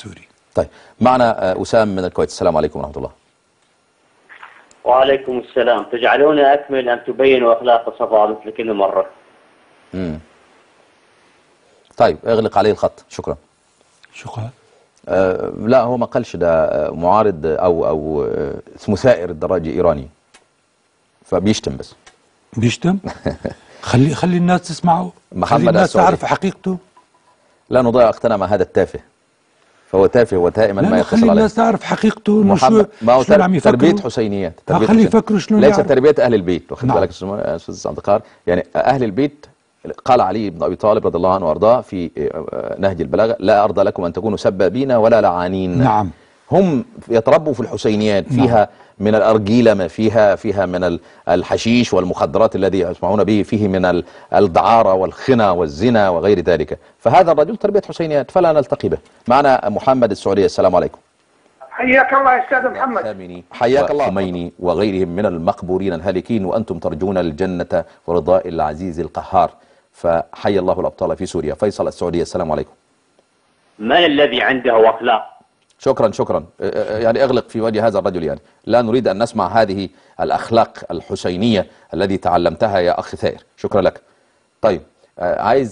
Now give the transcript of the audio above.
سوري. طيب معنا أسام من الكويت. السلام عليكم ورحمة الله. وعليكم السلام. تجعلوني أكمل أم تبينوا أخلاق الصفا مثل كل مرة؟ طيب اغلق عليه الخط. شكرا. شو قال؟ لا هو ما قالش، ده معارض أو اسمه ثائر الدراجة إيراني، فبيشتم بس. بيشتم؟ خلي الناس تسمعه، خلي محمد الناس السعودي تعرف حقيقته. لا نضيع وقتنا مع هذا التافه، فهو تافه ودائما ما يتصل عليه. خلي الناس تعرف حقيقته. انه ما هو شو عم يفكروا. تربية حسينيات، خلي يفكروا شلون ليس تربية أهل البيت. واخد نعم. بالك أستاذ عبد، يعني أهل البيت قال علي بن أبي طالب رضي الله عنه وأرضاه في نهج البلاغة: لا أرضى لكم أن تكونوا سبابين ولا لعانين. نعم. هم يتربوا في الحسينيات، فيها من الأرجيلة ما فيها من الحشيش والمخدرات الذي يسمعون به، فيه من الدعارة والخنا والزنا وغير ذلك. فهذا الرجل تربية حسينيات فلا نلتقي به. معنا محمد السعودية. السلام عليكم. حياك الله يا استاذ محمد. حياك الله. خميني وغيرهم من المقبورين الهالكين، وأنتم ترجون الجنة ورضاء العزيز القهار. فحي الله الأبطال في سوريا. فيصل السعودية. السلام عليكم. من الذي عنده أخلاق؟ شكرا. يعني اغلق في وجه هذا الرجل، يعني لا نريد أن نسمع هذه الأخلاق الحسينية الذي تعلمتها يا أخي ثائر. شكرا لك. طيب عايز